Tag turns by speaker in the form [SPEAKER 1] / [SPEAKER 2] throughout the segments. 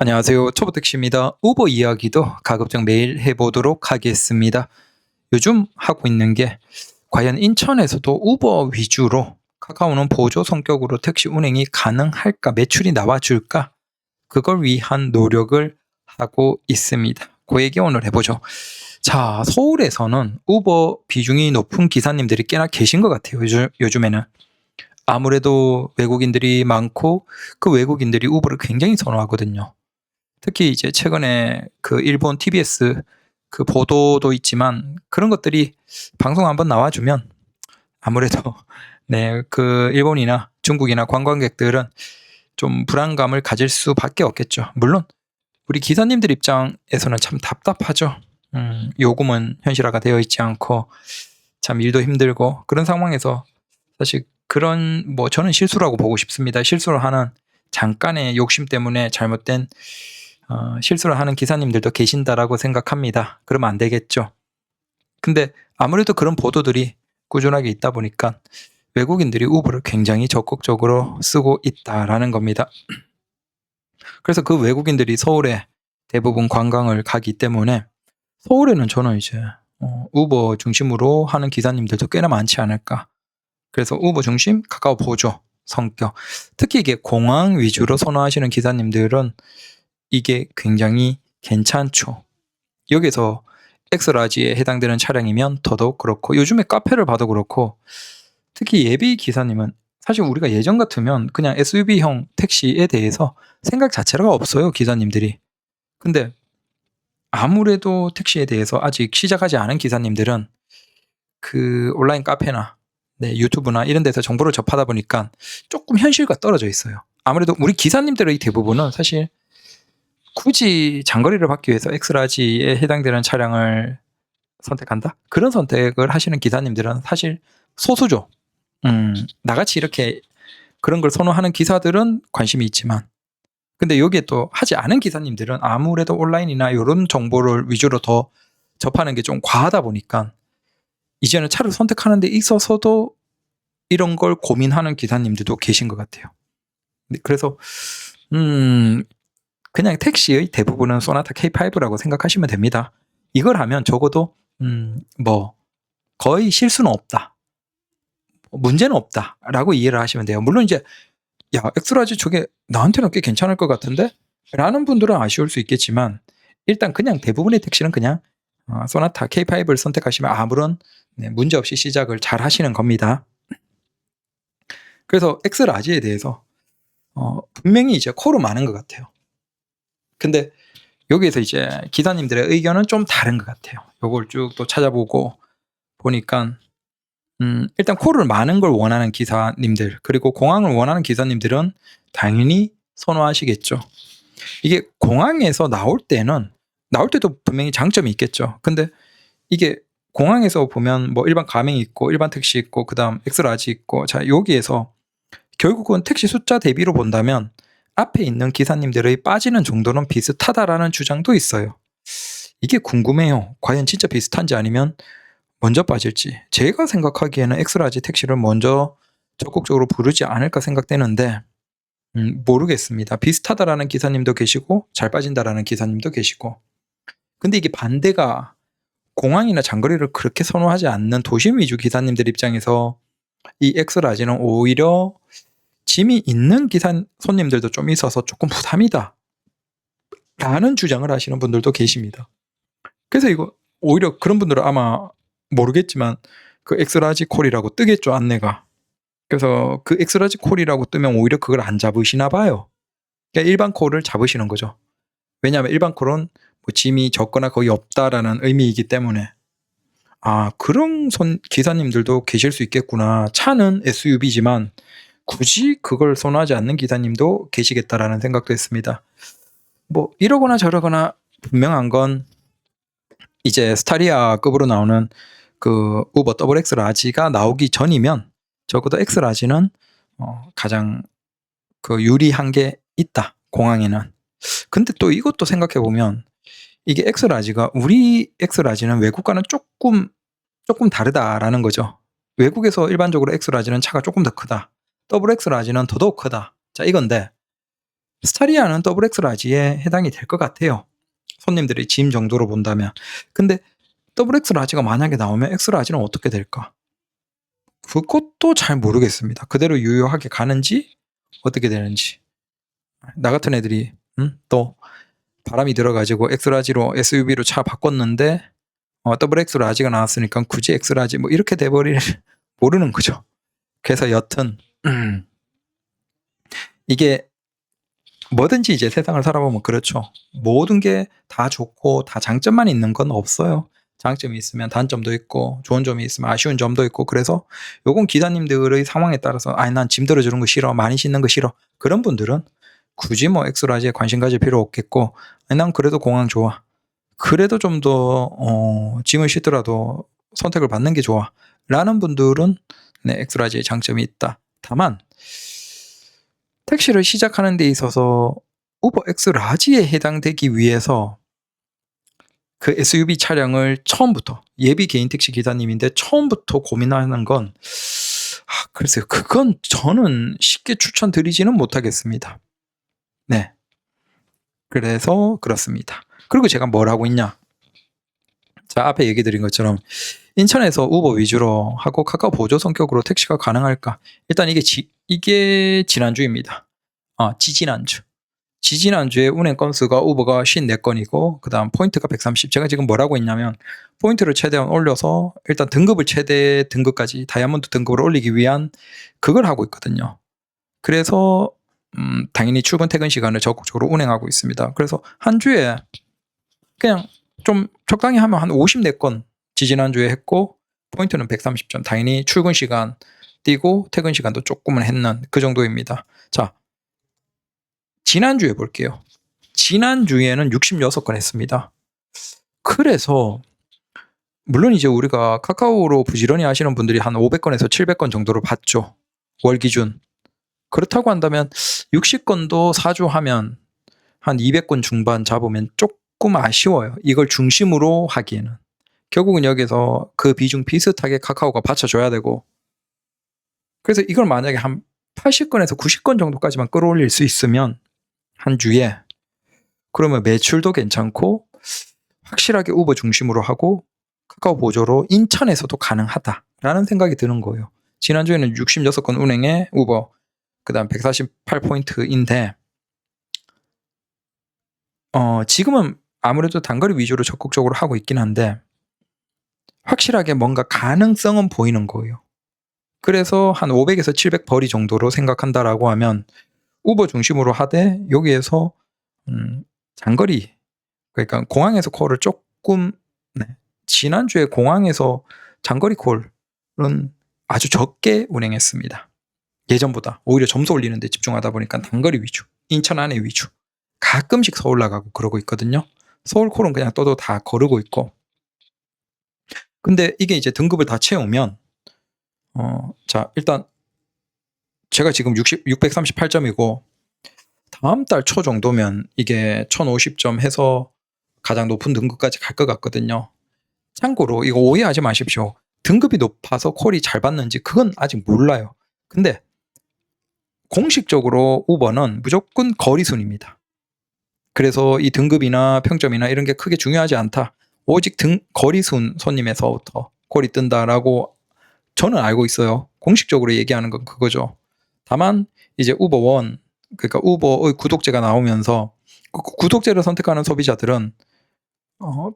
[SPEAKER 1] 안녕하세요. 초보택시입니다. 우버 이야기도 가급적 매일 해보도록 하겠습니다. 요즘 하고 있는 게 과연 인천에서도 우버 위주로 카카오는 보조 성격으로 택시 운행이 가능할까, 매출이 나와줄까, 그걸 위한 노력을 하고 있습니다. 그 얘기 오늘 해보죠. 자, 서울에서는 우버 비중이 높은 기사님들이 꽤나 계신 것 같아요. 요즘에는. 아무래도 외국인들이 많고 그 외국인들이 우버를 굉장히 선호하거든요. 특히 이제 최근에 그 일본 TBS 그 보도도 있지만 그런 것들이 방송 한번 나와주면 아무래도 네, 그 일본이나 중국이나 관광객들은 좀 불안감을 가질 수밖에 없겠죠. 물론 우리 기사님들 입장에서는 참 답답하죠. 요금은 현실화가 되어 있지 않고 참 일도 힘들고 그런 상황에서 사실 그런 저는 실수라고 보고 싶습니다. 실수를 하는 잠깐의 욕심 때문에 잘못된 실수를 하는 기사님들도 계신다라고 생각합니다. 그러면 안 되겠죠. 근데 아무래도 그런 보도들이 꾸준하게 있다 보니까 외국인들이 우버를 굉장히 적극적으로 쓰고 있다라는 겁니다. 그래서 그 외국인들이 서울에 대부분 관광을 가기 때문에 서울에는 저는 이제 우버 중심으로 하는 기사님들도 꽤나 많지 않을까. 그래서 우버 중심, 카카오 보조 성격. 특히 이게 공항 위주로 선호하시는 기사님들은 이게 굉장히 괜찮죠. 여기서 엑스라지에 해당되는 차량이면 더더욱 그렇고, 요즘에 카페를 봐도 그렇고, 특히 예비 기사님은 사실 우리가 예전 같으면 그냥 SUV형 택시에 대해서 생각 자체가 없어요, 기사님들이. 근데 아무래도 택시에 대해서 아직 시작하지 않은 기사님들은 그 온라인 카페나 유튜브나 이런 데서 정보를 접하다 보니까 조금 현실과 떨어져 있어요. 아무래도 우리 기사님들의 대부분은 사실 굳이 장거리를 받기 위해서 엑스라지에 해당되는 차량을 선택한다? 그런 선택을 하시는 기사님들은 사실 소수죠. 나같이 이렇게 그런 걸 선호하는 기사들은 관심이 있지만, 근데 여기에 또 하지 않은 기사님들은 아무래도 온라인이나 이런 정보를 위주로 더 접하는 게 좀 과하다 보니까 이제는 차를 선택하는 데 있어서도 이런 걸 고민하는 기사님들도 계신 것 같아요. 그래서 그냥 택시의 대부분은 소나타 K5라고 생각하시면 됩니다. 이걸 하면 적어도 거의 실수는 없다, 문제는 없다라고 이해를 하시면 돼요. 물론 이제 엑스라지 저게 나한테는 꽤 괜찮을 것 같은데? 라는 분들은 아쉬울 수 있겠지만 일단 그냥 대부분의 택시는 그냥 소나타 K5를 선택하시면 아무런 문제 없이 시작을 잘 하시는 겁니다. 그래서 엑스라지에 대해서 분명히 이제 코로 많은 것 같아요. 근데 여기에서 이제 기사님들의 의견은 좀 다른 것 같아요. 요걸 쭉 또 찾아보고 보니까 일단 콜을 많은 걸 원하는 기사님들, 그리고 공항을 원하는 기사님들은 당연히 선호하시겠죠. 이게 공항에서 나올 때도 분명히 장점이 있겠죠. 근데 이게 공항에서 보면 일반 가맹이 있고 일반 택시 있고 그다음 엑스라지 있고, 자 여기에서 결국은 택시 숫자 대비로 본다면 앞에 있는 기사님들의 빠지는 정도는 비슷하다라는 주장도 있어요. 이게 궁금해요. 과연 진짜 비슷한지 아니면 먼저 빠질지. 제가 생각하기에는 엑스라지 택시를 먼저 적극적으로 부르지 않을까 생각되는데 모르겠습니다. 비슷하다라는 기사님도 계시고 잘 빠진다라는 기사님도 계시고. 근데 이게 반대가 공항이나 장거리를 그렇게 선호하지 않는 도심 위주 기사님들 입장에서 이 엑스라지는 오히려 짐이 있는 손님들도 좀 있어서 조금 부담이다 라는 주장을 하시는 분들도 계십니다. 그래서 이거 오히려 그런 분들은 아마 모르겠지만 그 엑스라지 콜이라고 뜨겠죠, 안내가. 그래서 그 엑스라지 콜이라고 뜨면 오히려 그걸 안 잡으시나 봐요. 그러니까 일반 콜을 잡으시는 거죠. 왜냐하면 일반 콜은 짐이 적거나 거의 없다라는 의미이기 때문에. 그런 기사님들도 계실 수 있겠구나. 차는 SUV지만 굳이 그걸 선호하지 않는 기사님도 계시겠다라는 생각도 했습니다. 이러거나 저러거나 분명한 건 이제 스타리아급으로 나오는 그 우버 더블 엑스라지가 나오기 전이면 적어도 엑스라지는 가장 그 유리한 게 있다, 공항에는. 근데 또 이것도 생각해 보면 이게 엑스라지가, 우리 엑스라지는 외국과는 조금 다르다라는 거죠. 외국에서 일반적으로 엑스라지는 차가 조금 더 크다, 더블 엑스라지는 더더욱 크다. 자, 이건데 스타리아는 XX 라지에 해당이 될 것 같아요. 손님들의 짐 정도로 본다면. 근데 XX 라지가 만약에 나오면 X 라지는 어떻게 될까? 그것도 잘 모르겠습니다. 그대로 유효하게 가는지 어떻게 되는지. 나 같은 애들이 또 바람이 들어가지고 X라지로 SUV로 차 바꿨는데 XX 라지가 나왔으니까 굳이 X라지 뭐 이렇게 돼버릴 모르는 거죠. 그래서 여튼 이게 뭐든지 이제 세상을 살아보면 그렇죠. 모든 게 다 좋고 다 장점만 있는 건 없어요. 장점이 있으면 단점도 있고 좋은 점이 있으면 아쉬운 점도 있고 그래서 요건 기사님들의 상황에 따라서 아니 난 짐 들어주는 거 싫어 많이 싣는 거 싫어 그런 분들은 굳이 뭐 X라지에 관심 가질 필요 없겠고 아니 난 그래도 공항 좋아 그래도 좀 더 짐을 싣더라도 선택을 받는 게 좋아 라는 분들은 네, X라지의 장점이 있다. 다만 택시를 시작하는 데 있어서 우버 X라지에 해당되기 위해서 그 SUV 차량을 처음부터 예비 개인 택시 기사님인데 처음부터 고민하는 건 글쎄요. 그건 저는 쉽게 추천드리지는 못하겠습니다. 네. 그래서 그렇습니다. 그리고 제가 뭘 하고 있냐? 자, 앞에 얘기 드린 것처럼 인천에서 우버 위주로 하고 카카오 보조 성격으로 택시가 가능할까? 일단 이게 지난주입니다. 지지난주. 지지난주에 운행 건수가 우버가 54건이고 그 다음 포인트가 130. 제가 지금 뭘 하고 있냐면 포인트를 최대한 올려서 일단 등급을 최대 등급까지 다이아몬드 등급을 올리기 위한 그걸 하고 있거든요. 그래서 당연히 출근 퇴근 시간을 적극적으로 운행하고 있습니다. 그래서 한 주에 그냥 좀 적당히 하면 한 54건 지지난주에 했고 포인트는 130점. 당연히 출근 시간 뛰고 퇴근 시간도 조금은 했는 그 정도입니다. 자, 지난주에 볼게요. 지난주에는 66건 했습니다. 그래서 물론 이제 우리가 카카오로 부지런히 하시는 분들이 한 500건에서 700건 정도로 봤죠. 월 기준. 그렇다고 한다면 60건도 4주 하면 한 200건 중반 잡으면 조금 아쉬워요. 이걸 중심으로 하기에는. 결국은 여기서 그 비중 비슷하게 카카오가 받쳐줘야 되고 그래서 이걸 만약에 한 80건에서 90건 정도까지만 끌어올릴 수 있으면 한 주에 그러면 매출도 괜찮고 확실하게 우버 중심으로 하고 카카오 보조로 인천에서도 가능하다라는 생각이 드는 거예요. 지난주에는 66건 운행에 우버 그 다음 148포인트인데 지금은 아무래도 단거리 위주로 적극적으로 하고 있긴 한데 확실하게 뭔가 가능성은 보이는 거예요. 그래서 한 500에서 700 거리 정도로 생각한다라고 하면 우버 중심으로 하되 여기에서 장거리 그러니까 공항에서 콜을 조금 지난주에 공항에서 장거리 콜은 아주 적게 운행했습니다. 예전보다 오히려 점수 올리는 데 집중하다 보니까 단거리 위주, 인천 안에 위주 가끔씩 서울 나가고 그러고 있거든요. 서울 콜은 그냥 떠도 다 거르고 있고 근데 이게 이제 등급을 다 채우면 자 일단 제가 지금 638점이고 다음 달 초 정도면 이게 1050점 해서 가장 높은 등급까지 갈 것 같거든요. 참고로 이거 오해하지 마십시오. 등급이 높아서 콜이 잘 받는지 그건 아직 몰라요. 근데 공식적으로 우버는 무조건 거리순입니다. 그래서 이 등급이나 평점이나 이런 게 크게 중요하지 않다. 오직 거리순 손님에서부터 콜이 뜬다라고 저는 알고 있어요. 공식적으로 얘기하는 건 그거죠. 다만 이제 우버원 그러니까 우버의 구독제가 나오면서 구독제를 선택하는 소비자들은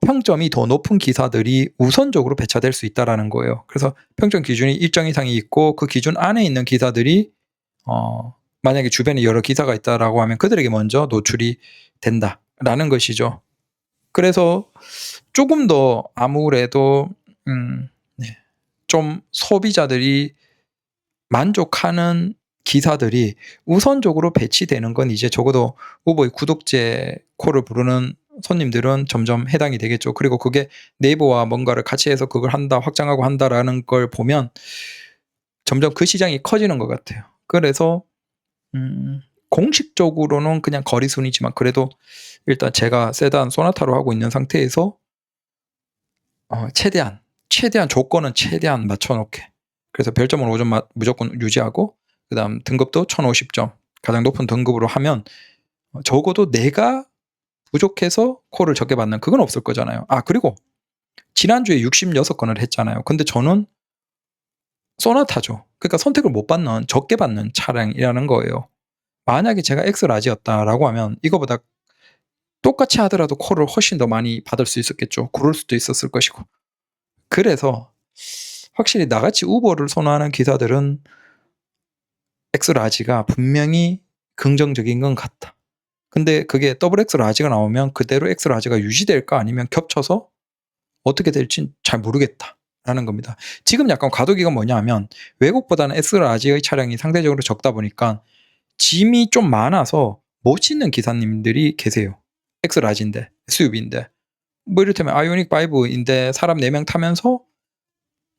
[SPEAKER 1] 평점이 더 높은 기사들이 우선적으로 배차될 수 있다라는 거예요. 그래서 평점 기준이 일정 이상이 있고 그 기준 안에 있는 기사들이 만약에 주변에 여러 기사가 있다라고 하면 그들에게 먼저 노출이 된다라는 것이죠. 그래서 조금 더 아무래도 좀 소비자들이 만족하는 기사들이 우선적으로 배치되는 건 이제 적어도 우버의 구독제 콜을 부르는 손님들은 점점 해당이 되겠죠. 그리고 그게 네이버와 뭔가를 같이 해서 그걸 한다, 확장하고 한다라는 걸 보면 점점 그 시장이 커지는 것 같아요. 그래서 공식적으로는 그냥 거리순이지만 그래도 일단 제가 세단 소나타로 하고 있는 상태에서 최대한 조건은 최대한 맞춰놓게. 그래서 별점은 5점 무조건 유지하고 그 다음 등급도 1050점 가장 높은 등급으로 하면 적어도 내가 부족해서 콜을 적게 받는 그건 없을 거잖아요. 그리고 지난주에 66건을 했잖아요. 근데 저는 소나타죠. 그러니까 선택을 못 받는 적게 받는 차량이라는 거예요. 만약에 제가 엑스라지였다라고 하면 이거보다 똑같이 하더라도 콜을 훨씬 더 많이 받을 수 있었겠죠. 그럴 수도 있었을 것이고. 그래서 확실히 나같이 우버를 선호하는 기사들은 엑스라지가 분명히 긍정적인 건 같다. 근데 그게 더블 엑스라지가 나오면 그대로 엑스라지가 유지될까 아니면 겹쳐서 어떻게 될지 잘 모르겠다라는 겁니다. 지금 약간 과도기가 뭐냐 하면 외국보다는 엑스라지의 차량이 상대적으로 적다 보니까 짐이 좀 많아서 못 싣는 기사님들이 계세요. 엑스라지인데 SUV인데 뭐 이를테면 아이오닉 5인데 사람 4명 타면서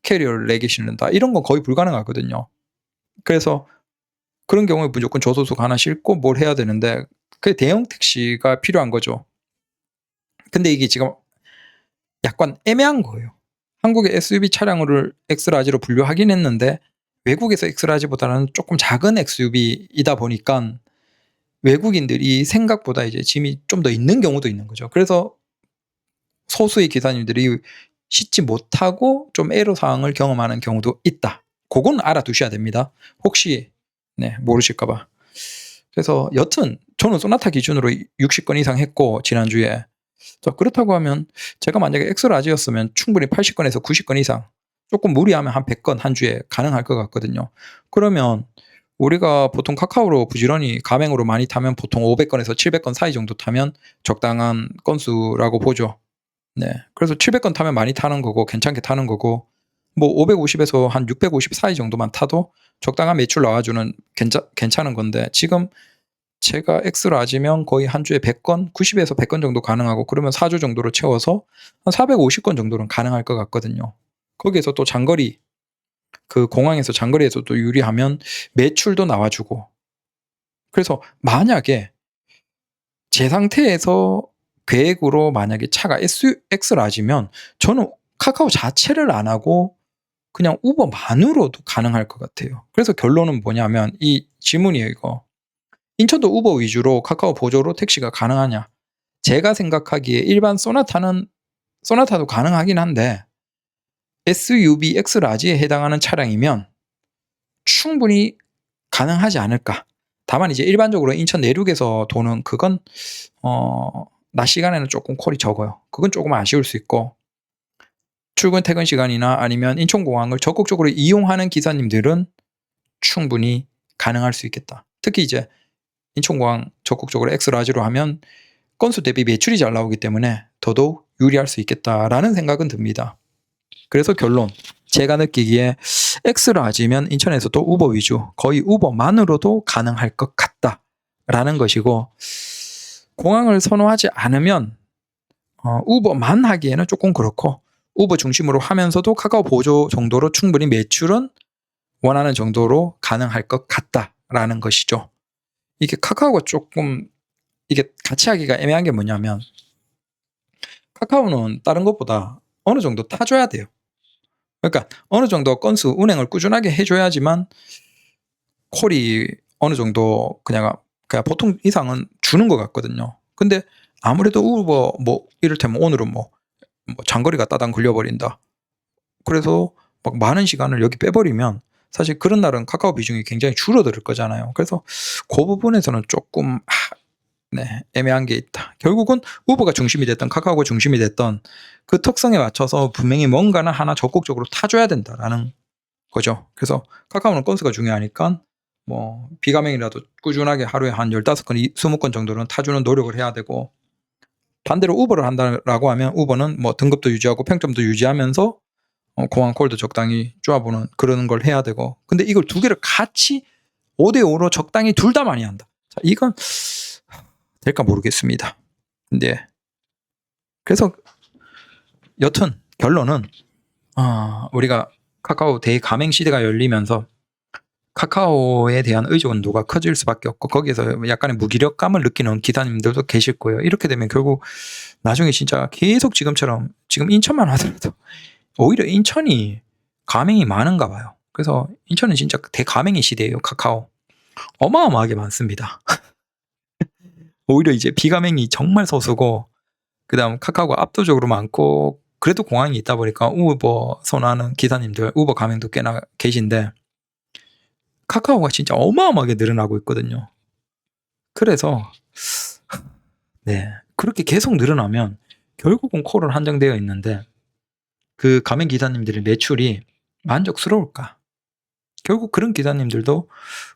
[SPEAKER 1] 캐리어를 4개 싣는다. 이런 건 거의 불가능하거든요. 그래서 그런 경우에 무조건 조소석 하나 싣고 뭘 해야 되는데 그게 대형 택시가 필요한 거죠. 근데 이게 지금 약간 애매한 거예요. 한국의 SUV 차량을 엑스라지로 분류하긴 했는데 외국에서 엑스라지보다는 조금 작은 SUV이다 보니까 외국인들이 생각보다 이제 짐이 좀 더 있는 경우도 있는 거죠. 그래서 소수의 기사님들이 싣지 못하고 좀 애로사항을 경험하는 경우도 있다. 그건 알아두셔야 됩니다. 혹시 모르실까 봐. 그래서 여튼 저는 소나타 기준으로 60건 이상 했고 지난주에. 자, 그렇다고 하면 제가 만약에 엑스라지였으면 충분히 80건에서 90건 이상, 조금 무리하면 한 100건 한 주에 가능할 것 같거든요. 그러면 우리가 보통 카카오로 부지런히 가맹으로 많이 타면 보통 500건에서 700건 사이 정도 타면 적당한 건수라고 보죠. 그래서 700건 타면 많이 타는 거고 괜찮게 타는 거고 뭐 550에서 한 650 사이 정도만 타도 적당한 매출 나와주는 괜찮은 건데 지금 제가 엑스라지면 거의 한 주에 100건, 90에서 100건 정도 가능하고 그러면 4주 정도로 채워서 한 450건 정도는 가능할 것 같거든요. 거기에서 또 장거리, 그 공항에서 장거리에서 또 유리하면 매출도 나와주고. 그래서 만약에 제 상태에서 계획으로 만약에 차가 엑스라지면 저는 카카오 자체를 안 하고 그냥 우버만으로도 가능할 것 같아요. 그래서 결론은 뭐냐면 이 질문이에요, 이거. 인천도 우버 위주로 카카오 보조로 택시가 가능하냐? 제가 생각하기에 일반 소나타도 가능하긴 한데 SUV X라지에 해당하는 차량이면 충분히 가능하지 않을까. 다만 이제 일반적으로 인천 내륙에서 도는 그건 낮 시간에는 조금 콜이 적어요. 그건 조금 아쉬울 수 있고 출근 퇴근 시간이나 아니면 인천공항을 적극적으로 이용하는 기사님들은 충분히 가능할 수 있겠다. 특히 이제 인천공항 적극적으로 엑스라지로 하면 건수 대비 매출이 잘 나오기 때문에 더더욱 유리할 수 있겠다라는 생각은 듭니다. 그래서 결론, 제가 느끼기에 엑스라지면 인천에서도 우버 위주, 거의 우버만으로도 가능할 것 같다라는 것이고 공항을 선호하지 않으면 우버만 하기에는 조금 그렇고 우버 중심으로 하면서도 카카오 보조 정도로 충분히 매출은 원하는 정도로 가능할 것 같다라는 것이죠. 이게 카카오가 조금 이게 같이 하기가 애매한 게 뭐냐면 카카오는 다른 것보다 어느 정도 타줘야 돼요. 그러니까 어느 정도 건수 운행을 꾸준하게 해줘야지만 콜이 어느 정도 그냥 보통 이상은 주는 것 같거든요. 근데 아무래도 우버 뭐 이를테면 오늘은 뭐 장거리가 따당 걸려버린다. 그래서 막 많은 시간을 여기 빼버리면 사실 그런 날은 카카오 비중이 굉장히 줄어들 거잖아요. 그래서 그 부분에서는 조금 애매한 게 있다. 결국은 우버가 중심이 됐던 카카오가 중심이 됐던 그 특성에 맞춰서 분명히 뭔가는 하나 적극적으로 타줘야 된다라는 거죠. 그래서 카카오는 건수가 중요하니까 뭐 비가맹이라도 꾸준하게 하루에 한 15건, 20건 정도는 타주는 노력을 해야 되고 반대로 우버를 한다라고 하면 우버는 뭐 등급도 유지하고 평점도 유지하면서 공항 콜도 적당히 쪼아보는 그런 걸 해야 되고 근데 이걸 두 개를 같이 5대5로 적당히 둘 다 많이 한다. 자, 이건 될까 모르겠습니다. 그래서 여튼 결론은 우리가 카카오 대가맹 시대가 열리면서 카카오에 대한 의존도가 커질 수밖에 없고 거기에서 약간의 무기력감을 느끼는 기사님들도 계실 거예요. 이렇게 되면 결국 나중에 진짜 계속 지금처럼 지금 인천만 하더라도 오히려 인천이 가맹이 많은가 봐요. 그래서 인천은 진짜 대가맹이 시대예요. 카카오 어마어마하게 많습니다. 오히려 이제 비가맹이 정말 소수고 그다음 카카오가 압도적으로 많고 그래도 공항이 있다 보니까 우버 선호하는 기사님들, 우버 가맹도 꽤나 계신데 카카오가 진짜 어마어마하게 늘어나고 있거든요. 그래서 네, 그렇게 계속 늘어나면 결국은 콜은 한정되어 있는데 그 가맹 기사님들의 매출이 만족스러울까? 결국 그런 기사님들도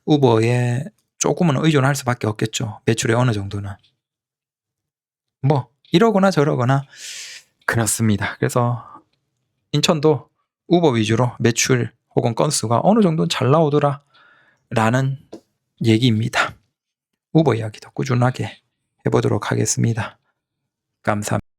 [SPEAKER 1] 우버에 조금은 의존할 수밖에 없겠죠. 매출의 어느 정도는. 뭐 이러거나 저러거나 그렇습니다. 그래서 인천도 우버 위주로 매출 혹은 건수가 어느 정도는 잘 나오더라 라는 얘기입니다. 우버 이야기도 꾸준하게 해보도록 하겠습니다. 감사합니다.